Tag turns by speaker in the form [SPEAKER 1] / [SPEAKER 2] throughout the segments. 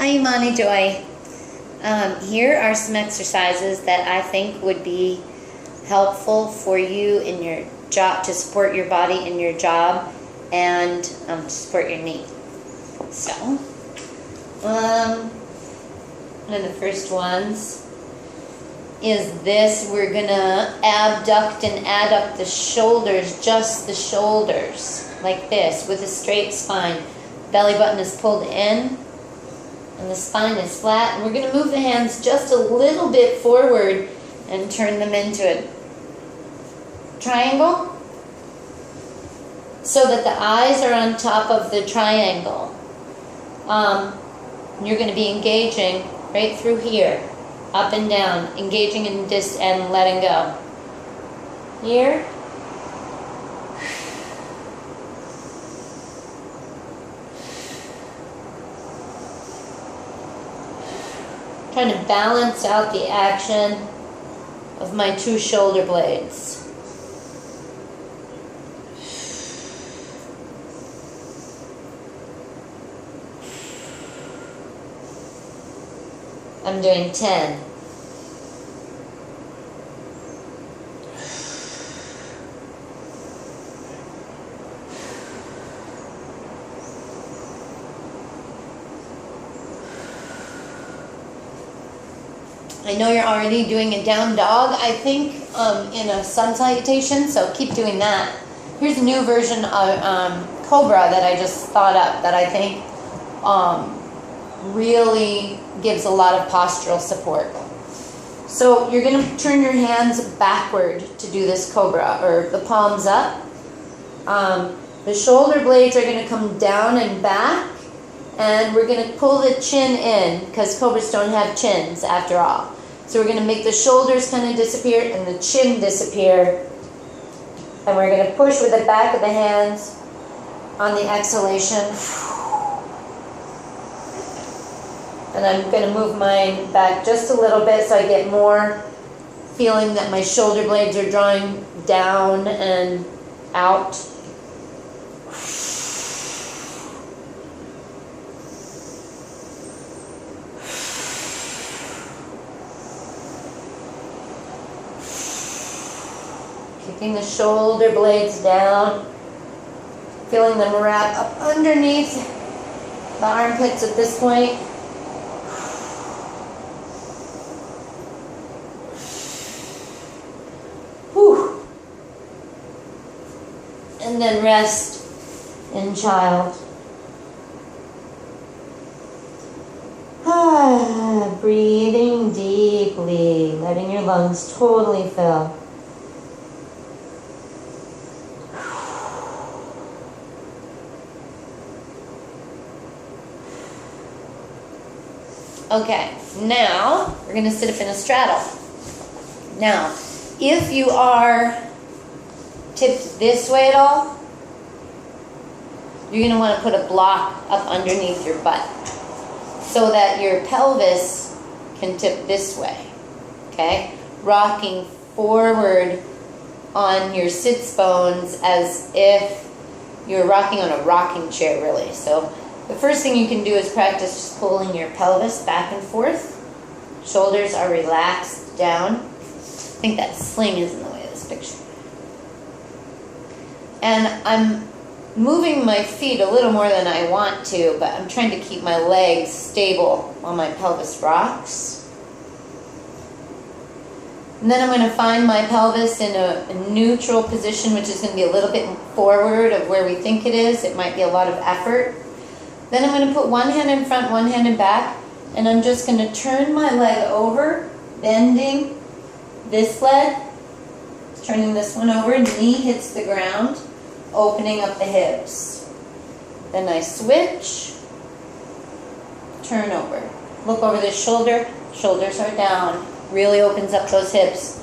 [SPEAKER 1] Hi, Imani Joy. Here are some exercises that I think would be helpful for you in your job, to support your body in your job and to support your knee. So, one of the first ones is this. We're going to abduct and adduct the shoulders, just the shoulders, like this, with a straight spine. Belly button is pulled in and the spine is flat. And we're going to move the hands just a little bit forward and turn them into a triangle so that the eyes are on top of the triangle. You're going to be engaging right through here, up and down, engaging and letting go. Here. Trying to balance out the action of my two shoulder blades. I'm doing 10. I know you're already doing a down dog, I think, in a sun salutation, so keep doing that. Here's a new version of Cobra that I just thought up that I think really gives a lot of postural support. So you're going to turn your hands backward to do this Cobra, or the palms up. The shoulder blades are going to come down and back, and we're going to pull the chin in, because Cobras don't have chins after all. So we're going to make the shoulders kind of disappear and the chin disappear. And we're going to push with the back of the hands on the exhalation. And I'm going to move mine back just a little bit so I get more feeling that my shoulder blades are drawing down and out. Kicking the shoulder blades down, feeling them wrap up underneath the armpits at this point. Whew. And then rest in child. Breathing deeply, letting your lungs totally fill. Okay, now we're going to sit up in a straddle. Now, if you are tipped this way at all, you're going to want to put a block up underneath your butt so that your pelvis can tip this way, okay? Rocking forward on your sits bones as if you're rocking on a rocking chair, really. So the first thing you can do is practice just pulling your pelvis back and forth. Shoulders are relaxed down. I think that sling is in the way of this picture. And I'm moving my feet a little more than I want to, but I'm trying to keep my legs stable while my pelvis rocks. And then I'm going to find my pelvis in a neutral position, which is going to be a little bit forward of where we think it is. It might be a lot of effort. Then I'm going to put one hand in front, one hand in back, and I'm just going to turn my leg over, bending this leg, turning this one over, knee hits the ground, opening up the hips. Then I switch, turn over, look over the shoulder, shoulders are down, really opens up those hips.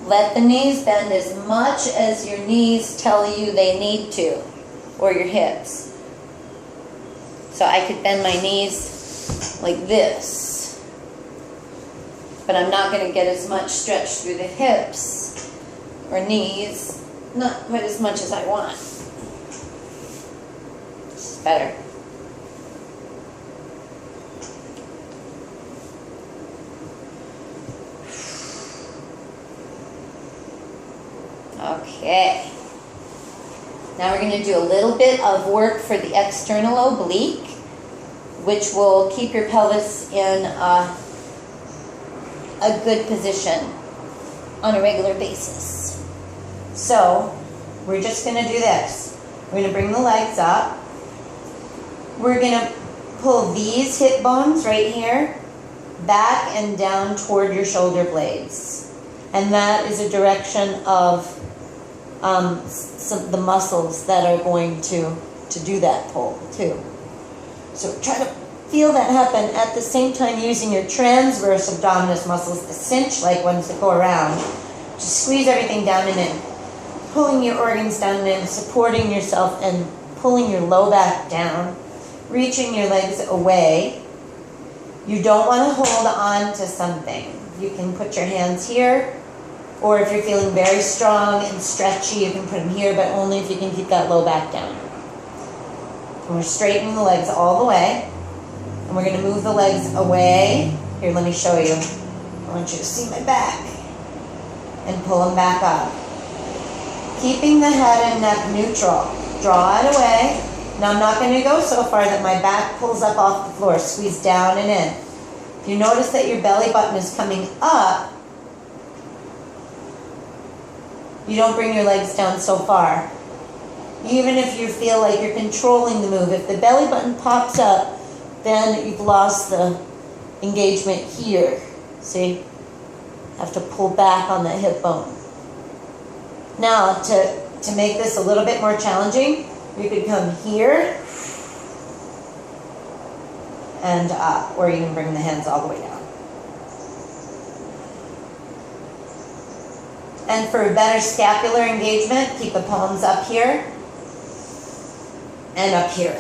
[SPEAKER 1] Let the knees bend as much as your knees tell you they need to, or your hips. So I could bend my knees like this, but I'm not going to get as much stretch through the hips or knees, not quite as much as I want. This is better. Okay. Now we're going to do a little bit of work for the external oblique, which will keep your pelvis in a good position on a regular basis. So we're just going to do this. We're going to bring the legs up. We're going to pull these hip bones right here back and down toward your shoulder blades. And that is a direction of the muscles that are going to do that pull too. So try to feel that happen at the same time using your transverse abdominis muscles, the cinch-like ones that go around. Just squeeze everything down and in. Pulling your organs down and in, supporting yourself and pulling your low back down. Reaching your legs away. You don't want to hold on to something. You can put your hands here, or if you're feeling very strong and stretchy, you can put them here, but only if you can keep that low back down. And we're straightening the legs all the way. And we're going to move the legs away. Here, let me show you. I want you to see my back. And pull them back up. Keeping the head and neck neutral. Draw it away. Now I'm not going to go so far that my back pulls up off the floor. Squeeze down and in. If you notice that your belly button is coming up, you don't bring your legs down so far. Even if you feel like you're controlling the move, if the belly button pops up, then you've lost the engagement here. See? Have to pull back on that hip bone. Now, to make this a little bit more challenging, you could come here and up, or you can bring the hands all the way down. And for better scapular engagement, keep the palms up here and up here.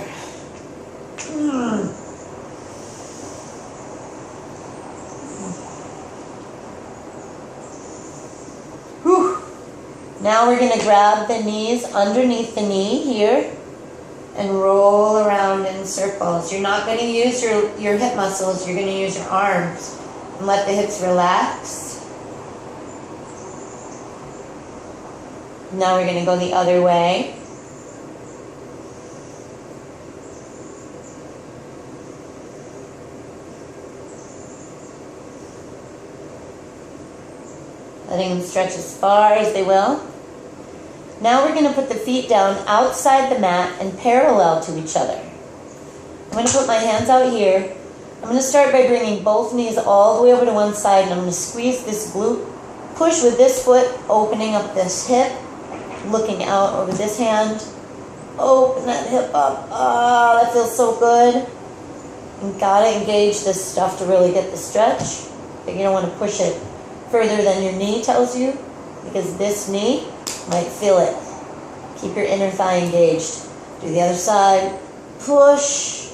[SPEAKER 1] Whew. Now we're going to grab the knees underneath the knee here and roll around in circles. You're not going to use your hip muscles, you're going to use your arms. And let the hips relax. Now we're going to go the other way. Letting them stretch as far as they will. Now we're going to put the feet down outside the mat and parallel to each other. I'm going to put my hands out here. I'm going to start by bringing both knees all the way over to one side, and I'm going to squeeze this glute. Push with this foot, opening up this hip, looking out over this hand. Open that hip up. Ah, that feels so good. You gotta engage this stuff to really get the stretch, but you don't want to push it further than your knee tells you, because this knee might feel it. Keep your inner thigh engaged. Do the other side. Push.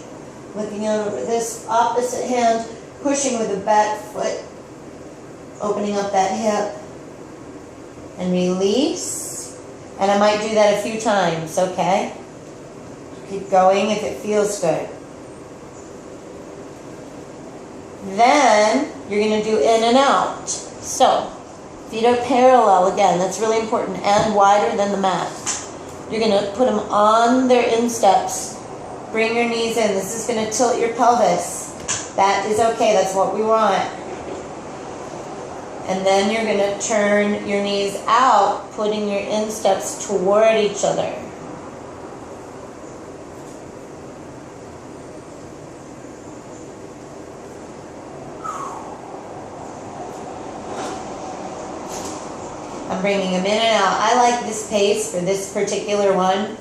[SPEAKER 1] Looking out over this opposite hand. Pushing with the back foot. Opening up that hip. And release. And I might do that a few times, okay? Keep going if it feels good. Then you're going to do in and out. So, feet are parallel again. That's really important, and wider than the mat. You're going to put them on their insteps. Bring your knees in. This is going to tilt your pelvis. That is okay. That's what we want. And then you're going to turn your knees out, putting your insteps toward each other. I'm bringing them in and out. I like this pace for this particular one.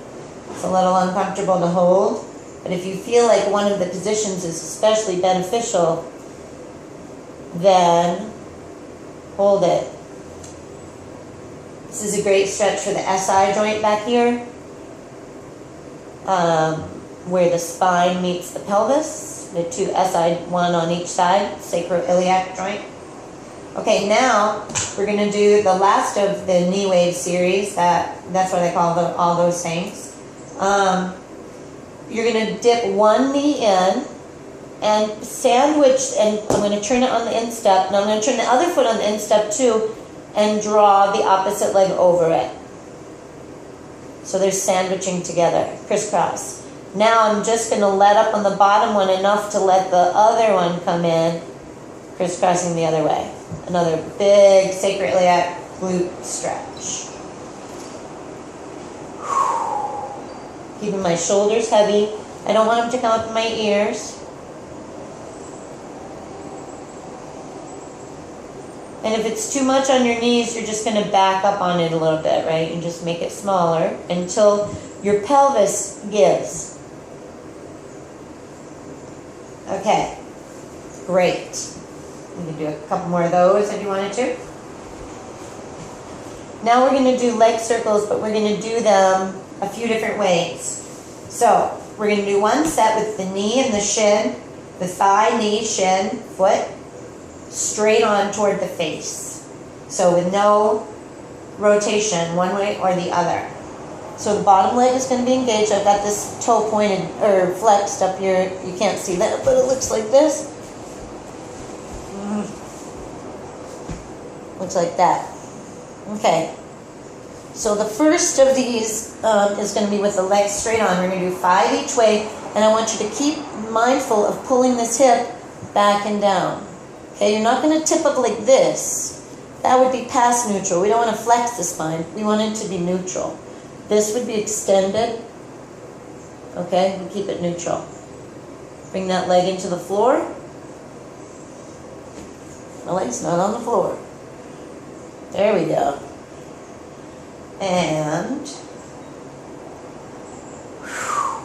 [SPEAKER 1] It's a little uncomfortable to hold. But if you feel like one of the positions is especially beneficial, then hold it. This is a great stretch for the SI joint back here, where the spine meets the pelvis. The two SI, one on each side, sacroiliac joint. Okay, now we're going to do the last of the knee wave series. That's what I call all those things. You're going to dip one knee in and sandwich, and I'm going to turn it on the instep, and I'm going to turn the other foot on the instep too, and draw the opposite leg over it. So they're sandwiching together, crisscross. Now I'm just going to let up on the bottom one enough to let the other one come in, crisscrossing the other way. Another big sacral iliac glute stretch. Keeping my shoulders heavy. I don't want them to come up in my ears. And if it's too much on your knees, you're just going to back up on it a little bit, right? And just make it smaller until your pelvis gives. Okay, great. You can do a couple more of those if you wanted to. Now we're going to do leg circles, but we're going to do them a few different ways. So we're going to do one set with the knee and the shin, the thigh, knee, shin, foot, straight on toward the face. So with no rotation one way or the other. So the bottom leg is going to be engaged. I've got this toe pointed or flexed up here. You can't see that, but it looks like this. Looks like that. Okay. So the first of these is going to be with the legs straight on. We're going to do 5 each way, and I want you to keep mindful of pulling this hip back and down. Okay, you're not going to tip up like this. That would be past neutral. We don't want to flex the spine. We want it to be neutral. This would be extended. Okay, we keep it neutral. Bring that leg into the floor. My leg's not on the floor. There we go. And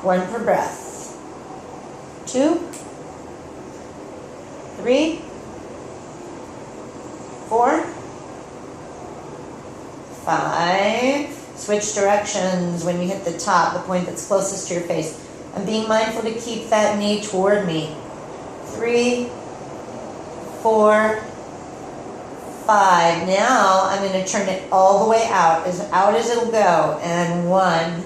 [SPEAKER 1] one per breath. 2, 3, 4, 5. Switch directions when you hit the top, the point that's closest to your face. I'm being mindful to keep that knee toward me. 3, 4, 5. Now I'm going to turn it all the way out as it'll go. And 1,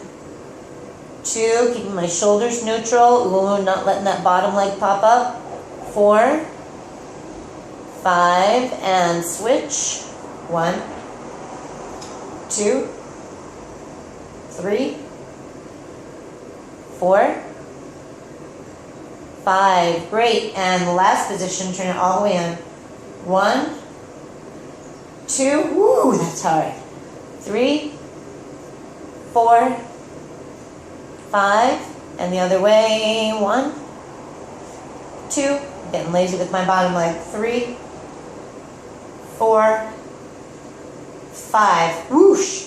[SPEAKER 1] 2, keeping my shoulders neutral. Ooh, not letting that bottom leg pop up. 4, 5, and switch. 1, 2, 3, 4, 5. Great. And the last position, turn it all the way in. 1, 2. Woo, that's hard. 3, 4, 5. And the other way. 1, 2. Getting lazy with my bottom leg. 3, 4, 5. Whoosh.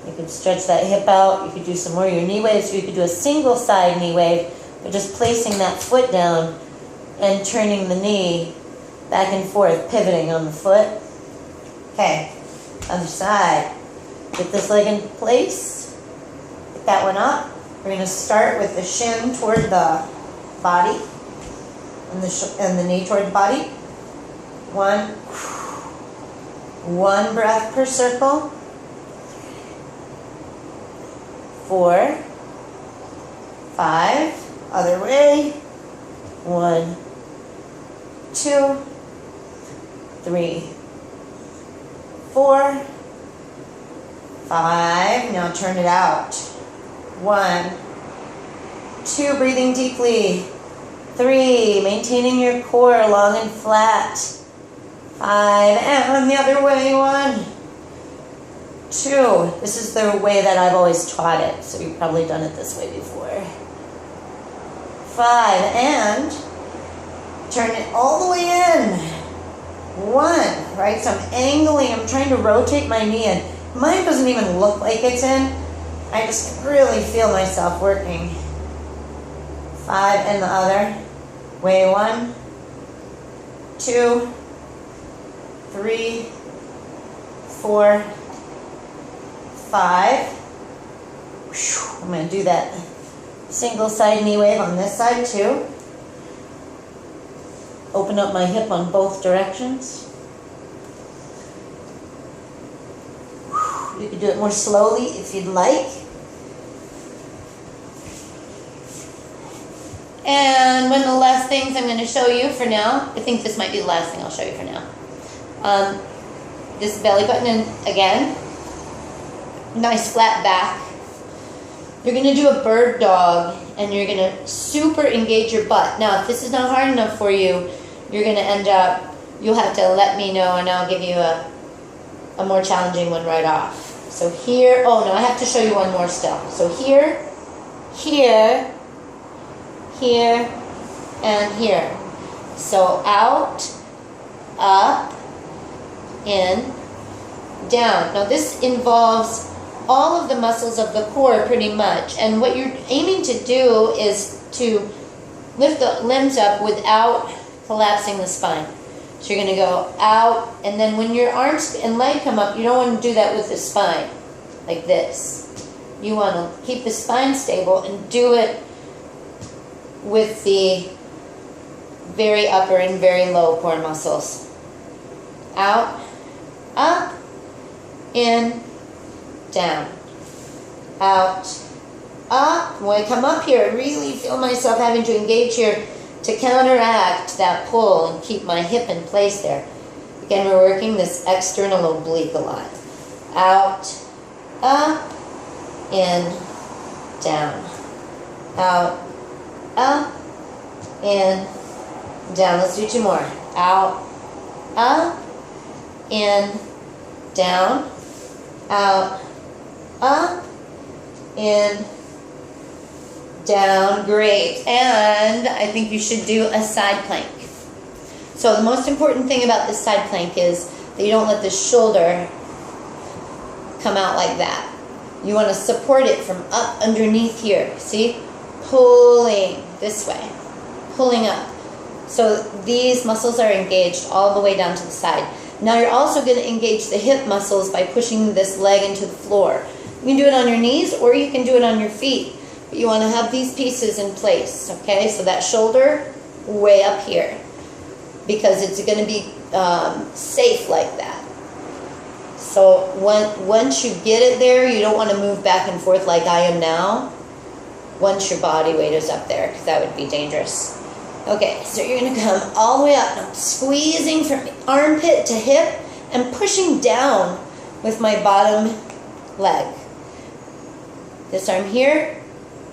[SPEAKER 1] You could stretch that hip out. You could do some more of your knee waves. You could do a single side knee wave, but just placing that foot down and turning the knee back and forth, pivoting on the foot. Okay, other side. Get this leg in place. Get that one up. We're going to start with the shin toward the body and the knee toward the body. 1 breath per circle. 4, 5, other way. 1, 2, 3, 4, 5. Now turn it out. 1, 2, breathing deeply. 3, maintaining your core long and flat. 5, and the other way. 1, 2. This is the way that I've always taught it, so you've probably done it this way before. 5, and turn it all the way in. 1, right? So I'm angling, I'm trying to rotate my knee in. Mine doesn't even look like it's in. I just really feel myself working. 5, and the other way. 1, 2, 3, 4, 5. I'm going to do that single side knee wave on this side too. Open up my hip on both directions. You can do it more slowly if you'd like. And one of the last things I'm going to show you for now, I think this might be the last thing I'll show you for now. This belly button in again. Nice flat back. You're going to do a bird dog, and you're going to super engage your butt. Now, if this is not hard enough for you, you're going to end up, you'll have to let me know, and I'll give you a more challenging one right off. So here, oh no, I have to show you one more still. So here, here, here, and here. So out, up, in, down. Now this involves all of the muscles of the core pretty much, and what you're aiming to do is to lift the limbs up without collapsing the spine. So you're going to go out, and then when your arms and leg come up, you don't want to do that with the spine, like this. You want to keep the spine stable and do it with the very upper and very low core muscles. Out, up, in, down. Out, up. When I come up here, I really feel myself having to engage here to counteract that pull and keep my hip in place there. Again, we're working this external oblique a lot. Out, up, in, down. Out, up, in, down. Let's do two more. Out, up, in, down. Out, up, in, down. Great. And I think you should do a side plank. So the most important thing about this side plank is that you don't let the shoulder come out like that. You want to support it from up underneath here. See? Pulling this way. Pulling up. So these muscles are engaged all the way down to the side. Now you're also going to engage the hip muscles by pushing this leg into the floor. You can do it on your knees or you can do it on your feet. But you want to have these pieces in place, okay? So that shoulder way up here, because it's going to be safe like that. So once you get it there, you don't want to move back and forth like I am now once your body weight is up there, because that would be dangerous. Okay, so you're going to come all the way up. I'm squeezing from armpit to hip and pushing down with my bottom leg. This arm here.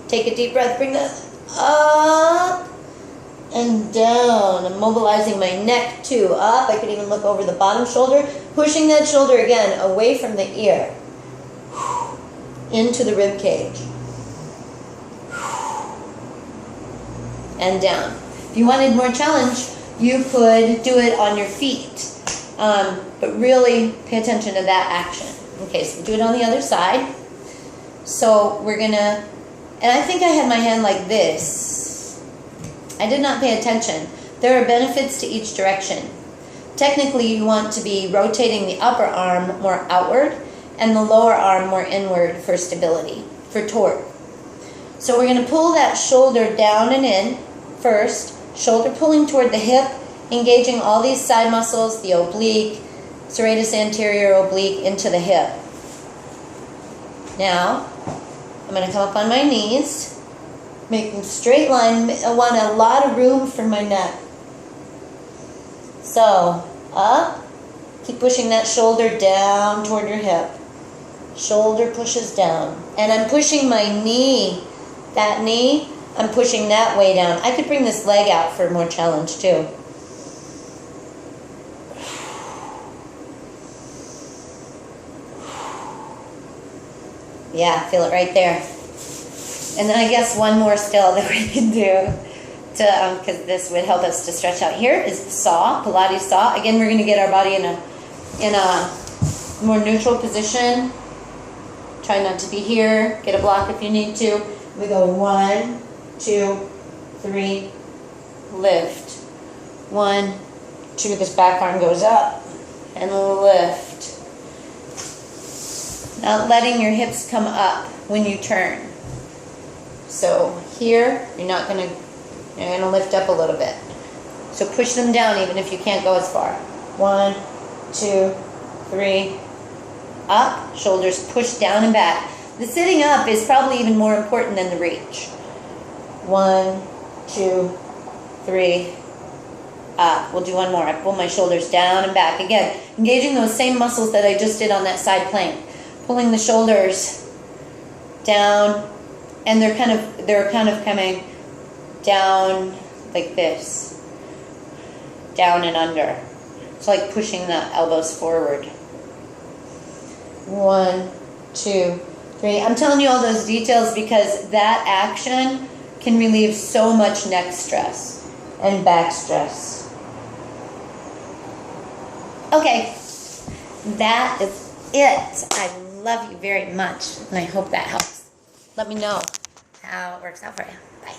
[SPEAKER 1] Take a deep breath. Bring that up and down. I'm mobilizing my neck too. Up. I could even look over the bottom shoulder. Pushing that shoulder again away from the ear. Into the rib cage. And down. If you wanted more challenge, you could do it on your feet. But really pay attention to that action. Okay, so we'll do it on the other side. So we're going to, and I think I had my hand like this. I did not pay attention. There are benefits to each direction. Technically, you want to be rotating the upper arm more outward and the lower arm more inward for stability, for torque. So we're going to pull that shoulder down and in first. Shoulder pulling toward the hip, engaging all these side muscles, the oblique, serratus anterior oblique into the hip. Now, I'm going to come up on my knees, making straight line. I want a lot of room for my neck. So, up, keep pushing that shoulder down toward your hip. Shoulder pushes down. And I'm pushing my knee, that knee, I'm pushing that way down. I could bring this leg out for more challenge too. Yeah, feel it right there. And then I guess one more still that we can do, to because this would help us to stretch out. Here is the saw, Pilates saw. Again, we're going to get our body in a more neutral position. Try not to be here. Get a block if you need to. We go 1, 2, 3, lift. 1, 2, this back arm goes up and lift. Not letting your hips come up when you turn. So here, you're gonna lift up a little bit. So push them down even if you can't go as far. 1, 2, 3, up, shoulders push down and back. The sitting up is probably even more important than the reach. 1, 2, 3, up. We'll do one more. I pull my shoulders down and back. Again, engaging those same muscles that I just did on that side plank. Pulling the shoulders down And they're kind of coming down like this, down and under. It's like pushing the elbows forward. 1, 2, 3. I'm telling you all those details because that action can relieve so much neck stress and back stress. Okay, that is it. I love you very much, and I hope that helps. Let me know how it works out for you. Bye.